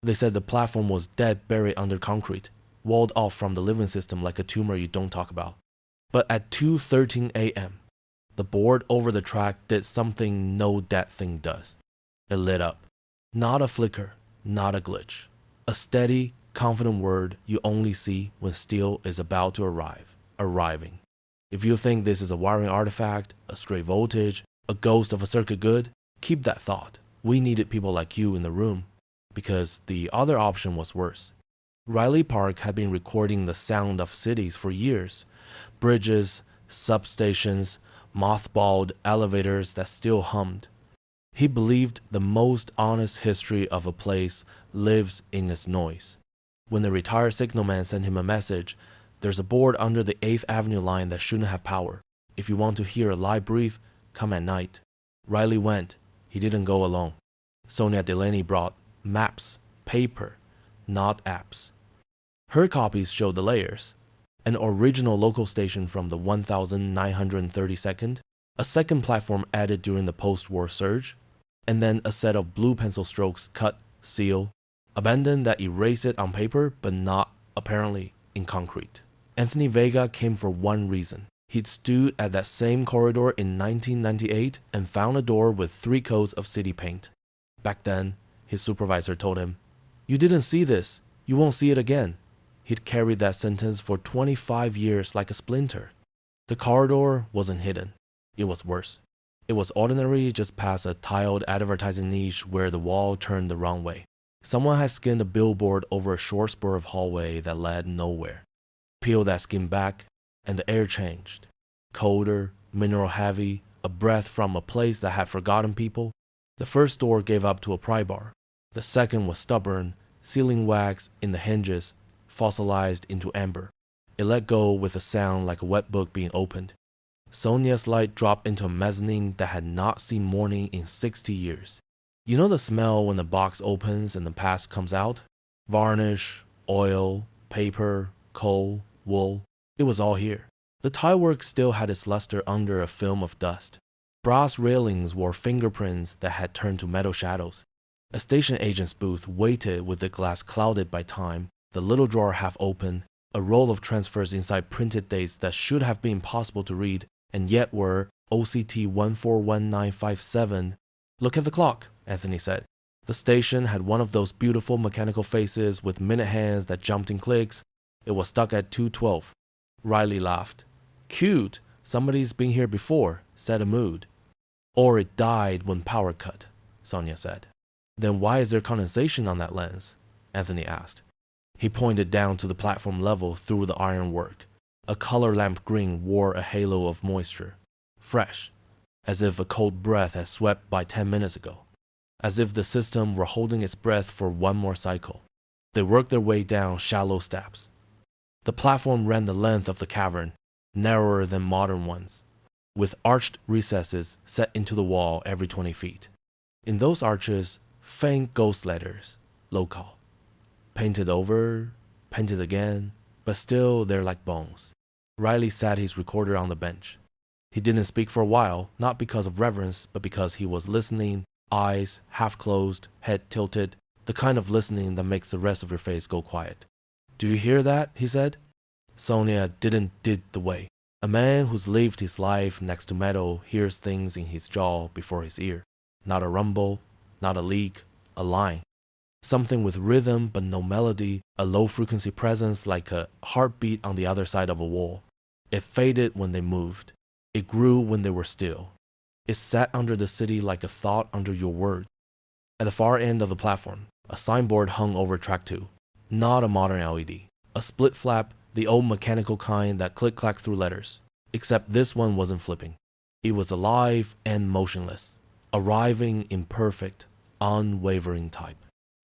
They said the platform was dead, buried under concrete, walled off from the living system like a tumor you don't talk about. But at 2:13 a.m., the board over the track did something no dead thing does. It lit up. Not a flicker, not a glitch. A steady, confident word you only see when steel is about to arrive. Arriving. If you think this is a wiring artifact, a stray voltage, a ghost of a circuit good, keep that thought. We needed people like you in the room, because the other option was worse. Riley Park had been recording the sound of cities for years. Bridges, substations, mothballed elevators that still hummed. He believed the most honest history of a place lives in its noise. When the retired signalman sent him a message, "There's a board under the 8th Avenue line that shouldn't have power. If you want to hear a live brief, come at night." Riley went. He didn't go alone. Sonia Delaney brought maps, paper, not apps. Her copies showed the layers. An original local station from the 1932nd, a second platform added during the post-war surge, and then a set of blue pencil strokes cut, seal, abandoned that erase it on paper but not, apparently, in concrete. Anthony Vega came for one reason. He'd stood at that same corridor in 1998 and found a door with 3 coats of city paint. Back then, his supervisor told him, "You didn't see this. You won't see it again." He'd carried that sentence for 25 years like a splinter. The corridor wasn't hidden. It was worse. It was ordinary just past a tiled advertising niche where the wall turned the wrong way. Someone had skinned a billboard over a short spur of hallway that led nowhere. Peel that skin back, and the air changed. Colder, mineral heavy, a breath from a place that had forgotten people. The first door gave up to a pry bar. The second was stubborn, sealing wax in the hinges, fossilized into amber. It let go with a sound like a wet book being opened. Sonia's light dropped into a mezzanine that had not seen morning in 60 years. You know the smell when the box opens and the past comes out? Varnish, oil, paper, coal, wool. It was all here. The tilework still had its luster under a film of dust. Brass railings wore fingerprints that had turned to metal shadows. A station agent's booth waited with the glass clouded by time, the little drawer half open, a roll of transfers inside printed dates that should have been impossible to read and yet were OCT 141957. "Look at the clock," Anthony said. The station had one of those beautiful mechanical faces with minute hands that jumped in clicks. It was stuck at 2:12. Riley laughed. "Cute. Somebody's been here before," set a mood. "Or it died when power cut," Sonia said. "Then why is there condensation on that lens?" Anthony asked. He pointed down to the platform level through the ironwork. A color lamp green wore a halo of moisture. Fresh, as if a cold breath had swept by 10 minutes ago. As if the system were holding its breath for one more cycle. They worked their way down shallow steps. The platform ran the length of the cavern, narrower than modern ones, with arched recesses set into the wall every 20 feet. In those arches, faint ghost letters, local. Painted over, painted again, but still they're like bones. Riley sat his recorder on the bench. He didn't speak for a while, not because of reverence, but because he was listening, eyes half closed, head tilted, the kind of listening that makes the rest of your face go quiet. "Do you hear that?" he said. Sonia did the way. A man who's lived his life next to metal hears things in his jaw before his ear. Not a rumble, not a leak, a line. Something with rhythm but no melody, a low-frequency presence like a heartbeat on the other side of a wall. It faded when they moved. It grew when they were still. It sat under the city like a thought under your word. At the far end of the platform, a signboard hung over track 2. Not a modern LED. A split flap, the old mechanical kind that click-clacked through letters. Except this one wasn't flipping. It was alive and motionless. Arriving in perfect, unwavering type.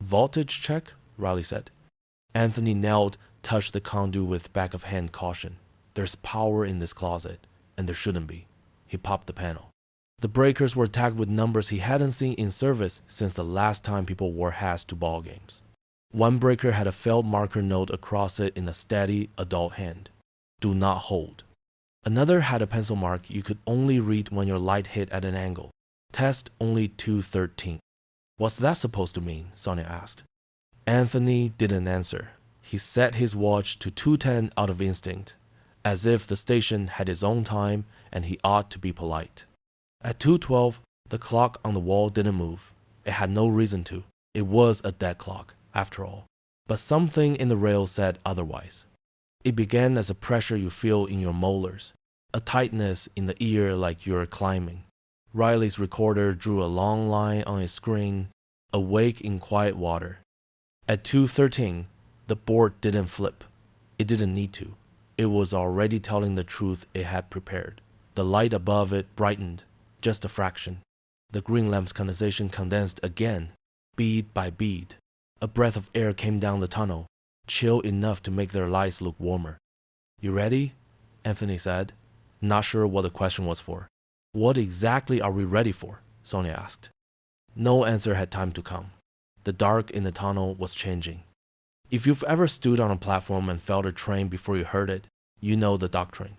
"Voltage check?" Riley said. Anthony knelt, touched the conduit with back of hand caution. "There's power in this closet, and there shouldn't be." He popped the panel. The breakers were tagged with numbers he hadn't seen in service since the last time people wore hats to ball games. One breaker had a felt marker note across it in a steady, adult hand. "Do not hold." Another had a pencil mark you could only read when your light hit at an angle. "Test only 213. "What's that supposed to mean?" Sonia asked. Anthony didn't answer. He set his watch to 2:10 out of instinct, as if the station had its own time and he ought to be polite. At 2:12, the clock on the wall didn't move. It had no reason to. It was a dead clock, after all. But something in the rail said otherwise. It began as a pressure you feel in your molars, a tightness in the ear like you're climbing. Riley's recorder drew a long line on his screen, awake in quiet water. At 2:13, the board didn't flip. It didn't need to. It was already telling the truth it had prepared. The light above it brightened, just a fraction. The green lamp's condensation condensed again, bead by bead. A breath of air came down the tunnel, chill enough to make their lights look warmer. "You ready?" Anthony said, not sure what the question was for. "What exactly are we ready for?" Sonia asked. No answer had time to come. The dark in the tunnel was changing. If you've ever stood on a platform and felt a train before you heard it, you know the doctrine.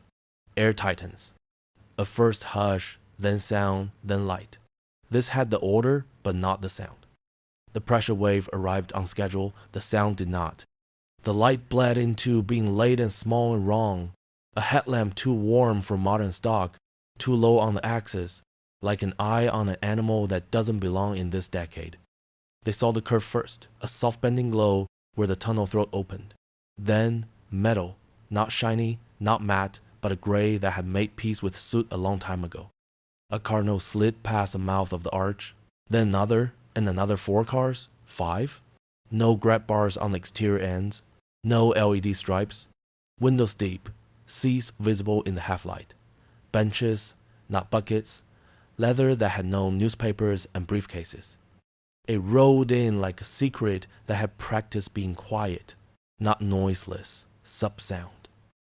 Air tightens. A first hush, then sound, then light. This had the order, but not the sound. The pressure wave arrived on schedule, the sound did not. The light bled into being late and small and wrong. A headlamp too warm for modern stock, too low on the axis, like an eye on an animal that doesn't belong in this decade. They saw the curve first, a soft bending glow where the tunnel throat opened. Then, metal, not shiny, not matte, but a gray that had made peace with soot a long time ago. A cardinal slid past the mouth of the arch, then another, and another 4 cars, 5. No grab bars on the exterior ends, no LED stripes. Windows deep, seats visible in the half-light. Benches, not buckets, leather that had known newspapers and briefcases. It rolled in like a secret that had practiced being quiet, not noiseless, sub-sound.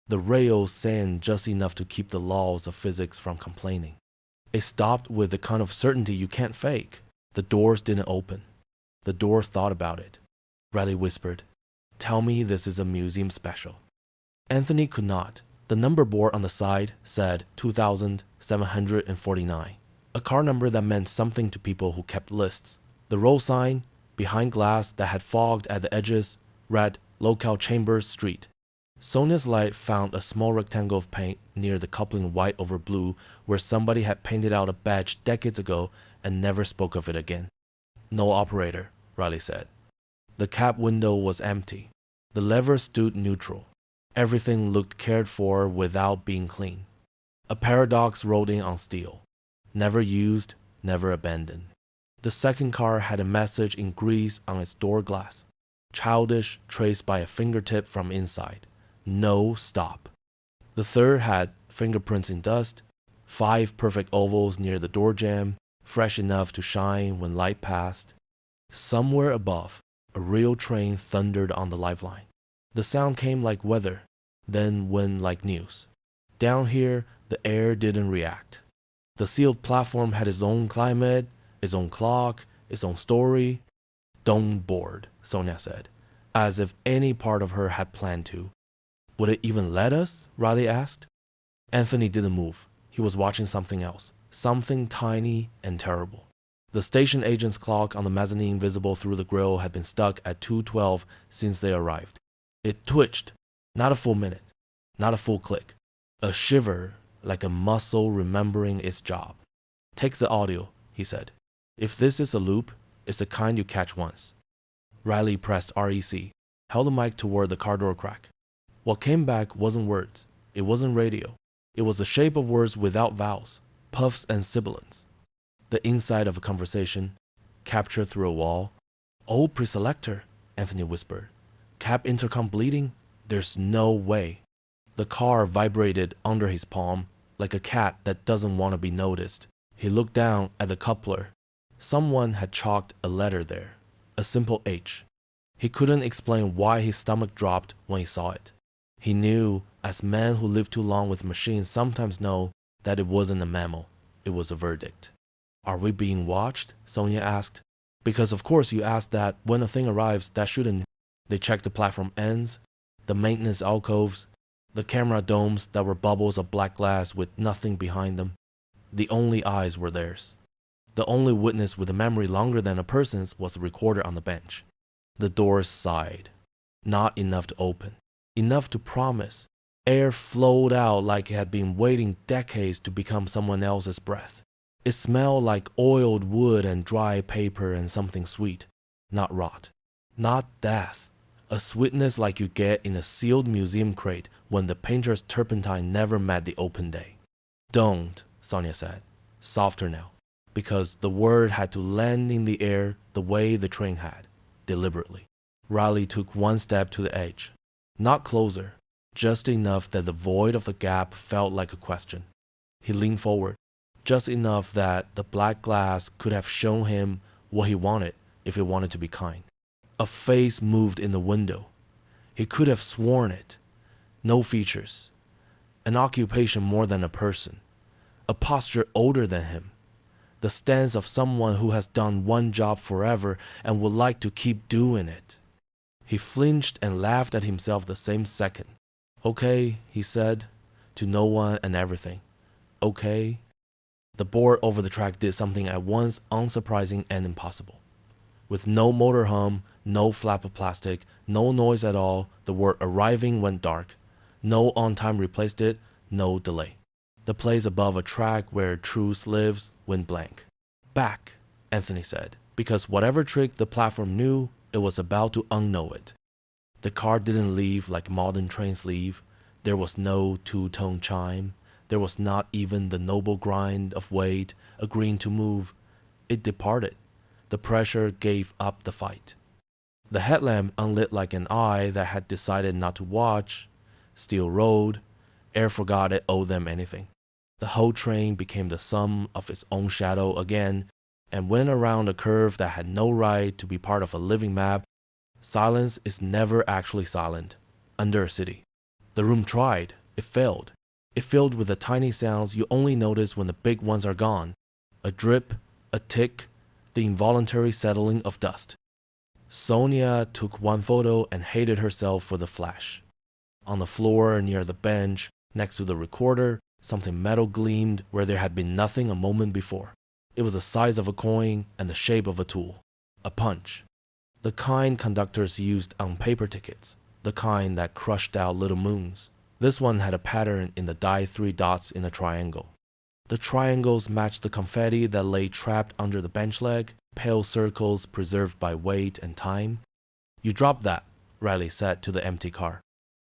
The rails sang just enough to keep the laws of physics from complaining. It stopped with the kind of certainty you can't fake. The doors didn't open. The door thought about it. Riley whispered, "Tell me this is a museum special." Anthony could not. The number board on the side said 2749, a car number that meant something to people who kept lists. The roll sign, behind glass that had fogged at the edges, read Locale Chambers Street. Sonia's light found a small rectangle of paint near the coupling white over blue where somebody had painted out a badge decades ago and never spoke of it again. "No operator," Riley said. The cab window was empty. The lever stood neutral. Everything looked cared for without being clean. A paradox rolled in on steel. Never used, never abandoned. The second car had a message in grease on its door glass. Childish, traced by a fingertip from inside. No stop. The third had fingerprints in dust, 5 perfect ovals near the door jamb, fresh enough to shine when light passed. Somewhere above, a real train thundered on the lifeline. The sound came like weather, then went like news. Down here, the air didn't react. The sealed platform had its own climate, its own clock, its own story. "Don't board," Sonia said, as if any part of her had planned to. "Would it even let us?" Riley asked. Anthony didn't move. He was watching something else, something tiny and terrible. The station agent's clock on the mezzanine visible through the grill had been stuck at 2:12 since they arrived. It twitched, not a full minute, not a full click, a shiver like a muscle remembering its job. "Take the audio," he said. "If this is a loop, it's the kind you catch once." Riley pressed REC, held the mic toward the car door crack. What came back wasn't words. It wasn't radio. It was the shape of words without vowels, puffs and sibilants. The inside of a conversation, captured through a wall. "Oh, preselector," Anthony whispered. "Cab intercom bleeding? There's no way." The car vibrated under his palm, like a cat that doesn't want to be noticed. He looked down at the coupler. Someone had chalked a letter there, a simple H. He couldn't explain why his stomach dropped when he saw it. He knew, as men who live too long with machines sometimes know, that it wasn't a memo. It was a verdict. "Are we being watched?" Sonia asked. "Because of course you ask that when a thing arrives that shouldn't." They checked the platform ends, the maintenance alcoves, the camera domes that were bubbles of black glass with nothing behind them. The only eyes were theirs. The only witness with a memory longer than a person's was the recorder on the bench. The door sighed. Not enough to open. Enough to promise. Air flowed out like it had been waiting decades to become someone else's breath. It smelled like oiled wood and dry paper and something sweet. Not rot. Not death. A sweetness like you get in a sealed museum crate when the painter's turpentine never met the open day. Don't, Sonia said, softer now, because the word had to land in the air the way the train had, deliberately. Riley took one step to the edge. Not closer, just enough that the void of the gap felt like a question. He leaned forward, just enough that the black glass could have shown him what he wanted if he wanted to be kind. A face moved in the window. He could have sworn it. No features. An occupation more than a person. A posture older than him. The stance of someone who has done one job forever and would like to keep doing it. He flinched and laughed at himself the same second. Okay, he said, to no one and everything. Okay. The board over the track did something at once unsurprising and impossible. With no motor hum, no flap of plastic, no noise at all, the word arriving went dark. No on-time replaced it, no delay. The place above a track where truth lives went blank. Back, Anthony said, because whatever trick the platform knew, it was about to unknow it. The car didn't leave like modern trains leave. There was no two-tone chime. There was not even the noble grind of weight agreeing to move. It departed. The pressure gave up the fight. The headlamp, unlit like an eye that had decided not to watch, still rolled. Air forgot it owed them anything. The whole train became the sum of its own shadow again and went around a curve that had no right to be part of a living map. Silence is never actually silent under a city. The room tried. It failed. It filled with the tiny sounds you only notice when the big ones are gone. A drip, a tick, the involuntary settling of dust. Sonia took one photo and hated herself for the flash. On the floor near the bench, next to the recorder, something metal gleamed where there had been nothing a moment before. It was the size of a coin and the shape of a tool. A punch. The kind conductors used on paper tickets. The kind that crushed out little moons. This one had a pattern in the die 3 dots in a triangle. The triangles matched the confetti that lay trapped under the bench leg, pale circles preserved by weight and time. You dropped that, Riley said to the empty car.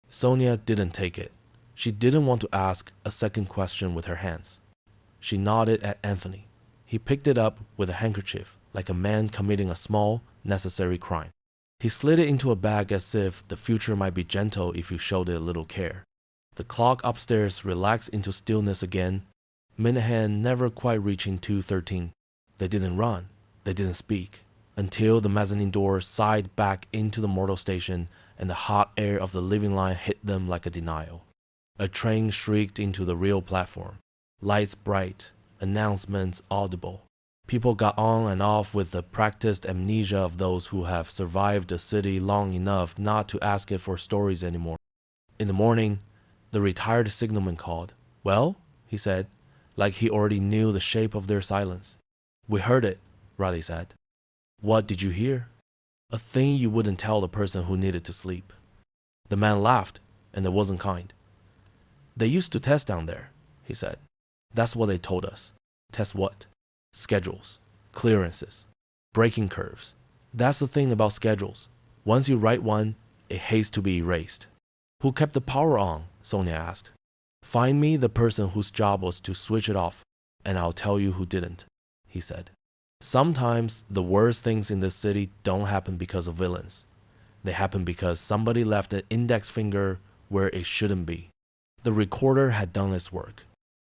Sonia didn't take it. She didn't want to ask a second question with her hands. She nodded at Anthony. He picked it up with a handkerchief, like a man committing a small, necessary crime. He slid it into a bag as if the future might be gentle if you showed it a little care. The clock upstairs relaxed into stillness again, minute hand never quite reaching 2:13. They didn't run. They didn't speak, until the mezzanine door sighed back into the mortal station and the hot air of the living line hit them like a denial. A train shrieked into the real platform. Lights bright, announcements audible. People got on and off with the practiced amnesia of those who have survived a city long enough not to ask it for stories anymore. In the morning, the retired signalman called. Well, he said, like he already knew the shape of their silence. We heard it, Riley said. What did you hear? A thing you wouldn't tell the person who needed to sleep. The man laughed, and it wasn't kind. They used to test down there, he said. That's what they told us. Test what? Schedules, clearances, braking curves. That's the thing about schedules. Once you write one, it hates to be erased. Who kept the power on? Sonia asked. Find me the person whose job was to switch it off, and I'll tell you who didn't, he said. Sometimes the worst things in this city don't happen because of villains. They happen because somebody left an index finger where it shouldn't be. The recorder had done its work.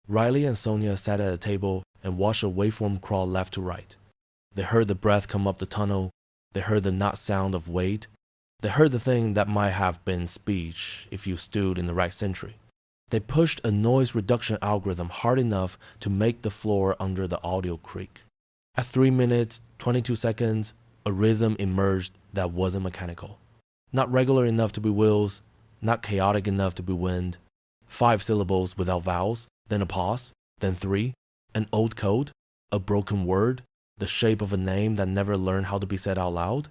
Riley and Sonia sat at a table and watched a waveform crawl left to right. They heard the breath come up the tunnel. They heard the not sound of weight. They heard the thing that might have been speech if you stood in the right century. They pushed a noise reduction algorithm hard enough to make the floor under the audio creak. At 3 minutes, 22 seconds, a rhythm emerged that wasn't mechanical. Not regular enough to be wheels, not chaotic enough to be wind. 5 syllables without vowels, then a pause, then 3, an old code, a broken word, the shape of a name that never learned how to be said out loud.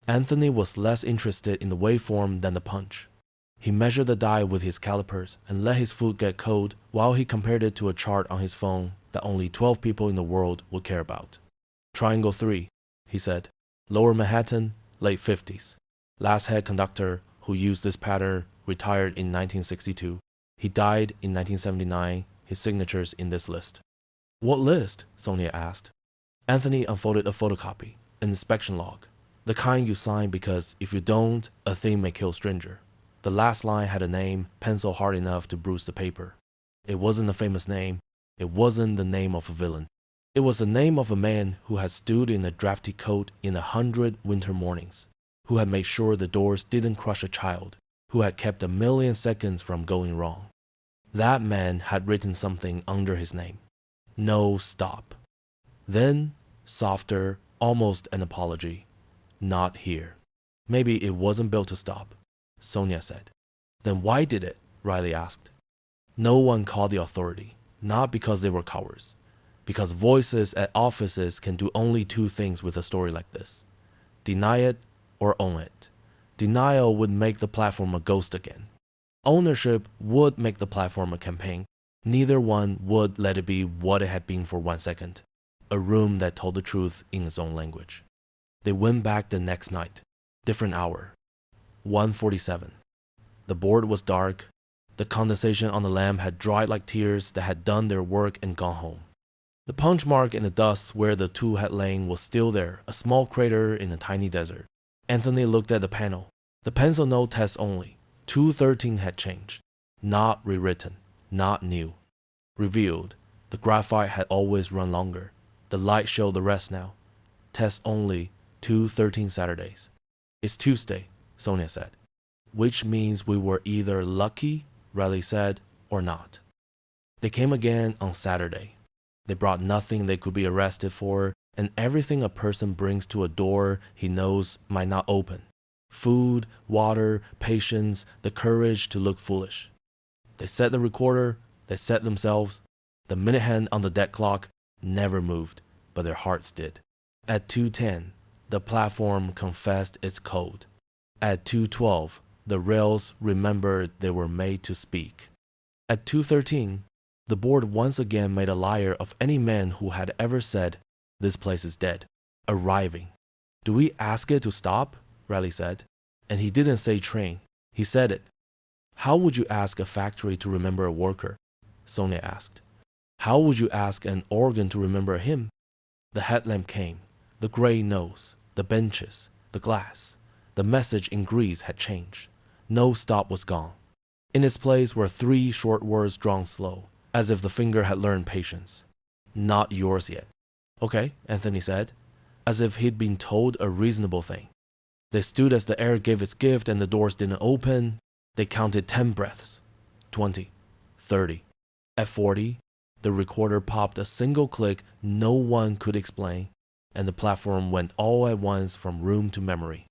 Anthony was less interested in the waveform than the punch. He measured the die with his calipers and let his foot get cold while he compared it to a chart on his phone that only 12 people in the world would care about. Triangle 3, he said. Lower Manhattan, late 50s. Last head conductor who used this pattern retired in 1962. He died in 1979. His signature's in this list. What list? Sonia asked. Anthony unfolded a photocopy, an inspection log. The kind you sign because if you don't, a thing may kill stranger. The last line had a name, pencil hard enough to bruise the paper. It wasn't a famous name. It wasn't the name of a villain. It was the name of a man who had stood in a drafty coat in 100 winter mornings, who had made sure the doors didn't crush a child, who had kept a million seconds from going wrong. That man had written something under his name. No stop. Then, softer, almost an apology. Not here. Maybe it wasn't built to stop, Sonia said. Then why did it? Riley asked. No one called the authority, not because they were cowards. Because voices at offices can do only two things with a story like this. Deny it or own it. Denial would make the platform a ghost again. Ownership would make the platform a campaign. Neither one would let it be what it had been for 1 second. A room that told the truth in its own language. They went back the next night. Different hour. 1:47. The board was dark. The condensation on the lamp had dried like tears that had done their work and gone home. The punch mark in the dust where the tool had lain was still there, a small crater in a tiny desert. Anthony looked at the panel. The pencil note test only. 213 had changed. Not rewritten. Not new. Revealed. The graphite had always run longer. The light showed the rest now. Test only. 213 Saturdays. It's Tuesday, Sonia said. Which means we were either lucky, Riley said, or not. They came again on Saturday. They brought nothing they could be arrested for, and everything a person brings to a door he knows might not open. Food, water, patience, the courage to look foolish. They set the recorder, they set themselves. The minute hand on the deck clock never moved, but their hearts did. At 2:10, the platform confessed its code. At 2:12, the rails remembered they were made to speak. At 2:13, the board once again made a liar of any man who had ever said, "This place is dead." Arriving. "Do we ask it to stop?" Riley said. And he didn't say train. He said it. How would you ask a factory to remember a worker? Sonia asked. How would you ask an organ to remember a hymn? The headlamp came. The gray nose, the benches, the glass. The message in Greece had changed. No stop was gone. In its place were 3 short words drawn slow, as if the finger had learned patience. Not yours yet. Okay, Anthony said, as if he'd been told a reasonable thing. They stood as the air gave its gift and the doors didn't open. They counted 10 breaths, 20, 30. At 40, the recorder popped a single click no one could explain, and the platform went all at once from room to memory.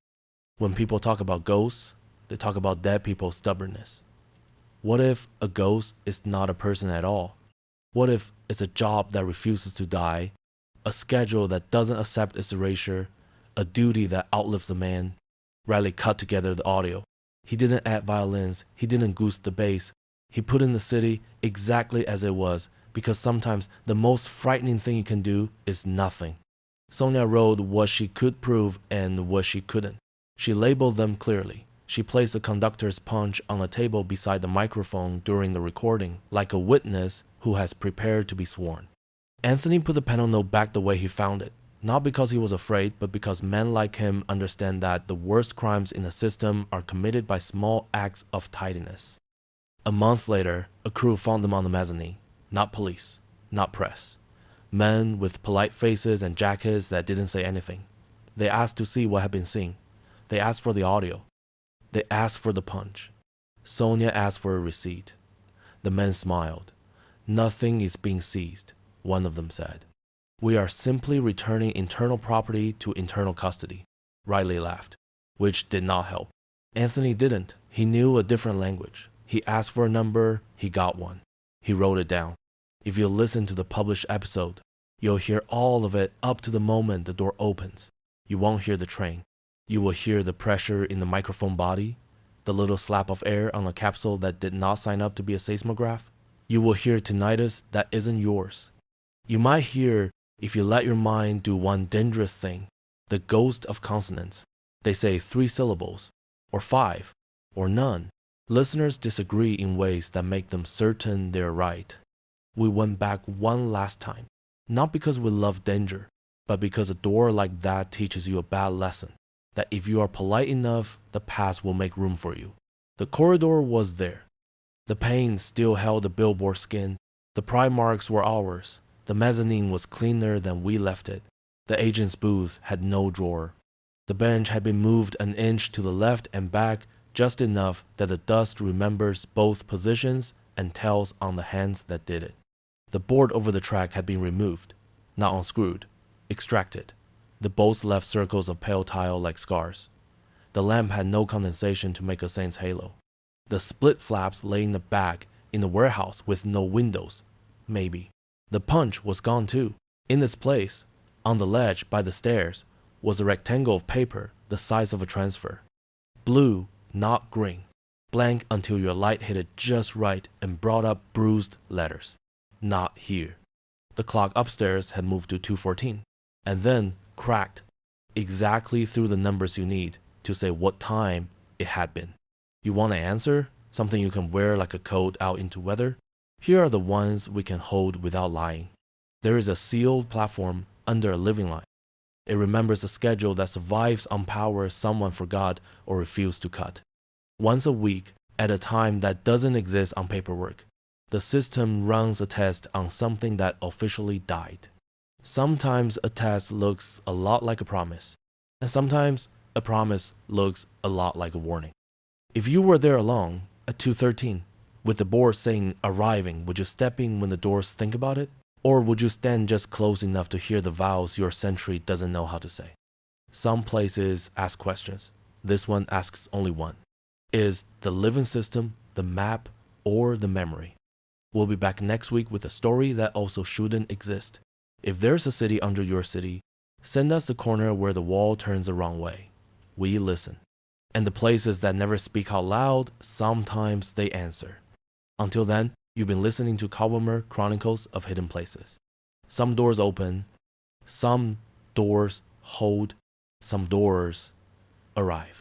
When people talk about ghosts, they talk about dead people's stubbornness. What if a ghost is not a person at all? What if it's a job that refuses to die, a schedule that doesn't accept its erasure, a duty that outlives the man? Riley cut together the audio. He didn't add violins, he didn't goose the bass. He put in the city exactly as it was, because sometimes the most frightening thing you can do is nothing. Sonia wrote what she could prove and what she couldn't. She labeled them clearly. She placed the conductor's punch on a table beside the microphone during the recording, like a witness who has prepared to be sworn. Anthony put the panel note back the way he found it, not because he was afraid, but because men like him understand that the worst crimes in the system are committed by small acts of tidiness. A month later, a crew found them on the mezzanine. Not police, not press. Men with polite faces and jackets that didn't say anything. They asked to see what had been seen. They asked for the audio. They asked for the punch. Sonia asked for a receipt. The men smiled. Nothing is being seized, one of them said. We are simply returning internal property to internal custody. Riley laughed, which did not help. Anthony didn't. He knew a different language. He asked for a number, he got one. He wrote it down. If you listen to the published episode, you'll hear all of it up to the moment the door opens. You won't hear the train. You will hear the pressure in the microphone body, the little slap of air on a capsule that did not sign up to be a seismograph. You will hear tinnitus that isn't yours. You might hear, if you let your mind do one dangerous thing, the ghost of consonants. They say 3 syllables, or 5, or none. Listeners disagree in ways that make them certain they're right. We went back one last time, not because we love danger, but because a door like that teaches you a bad lesson, that if you are polite enough, the past will make room for you. The corridor was there. The pane still held the billboard skin. The pry marks were ours. The mezzanine was cleaner than we left it. The agent's booth had no drawer. The bench had been moved an inch to the left and back, just enough that the dust remembers both positions and tells on the hands that did it. The board over the track had been removed, not unscrewed, extracted. The bolts left circles of pale tile like scars. The lamp had no condensation to make a saint's halo. The split flaps lay in the back in the warehouse with no windows, maybe. The punch was gone too. In its place, on the ledge by the stairs, was a rectangle of paper the size of a transfer. Blue, not green. Blank until your light hit it just right and brought up bruised letters. Not here. The clock upstairs had moved to 2:14, and then cracked, exactly through the numbers you need to say what time it had been. You want an answer? Something you can wear like a coat out into weather? Here are the ones we can hold without lying. There is a sealed platform under a living line. It remembers a schedule that survives on power someone forgot or refused to cut. Once a week, at a time that doesn't exist on paperwork, the system runs a test on something that officially died. Sometimes a test looks a lot like a promise, and sometimes a promise looks a lot like a warning. If you were there alone at 2:13, with the board saying arriving, would you step in when the doors think about it? Or would you stand just close enough to hear the vowels your sentry doesn't know how to say? Some places ask questions. This one asks only one. Is the living system the map or the memory? We'll be back next week with a story that also shouldn't exist. If there's a city under your city, send us the corner where the wall turns the wrong way. We listen. And the places that never speak out loud, sometimes they answer. Until then, you've been listening to Kawimer Chronicles of Hidden Places. Some doors open, some doors hold, some doors arrive.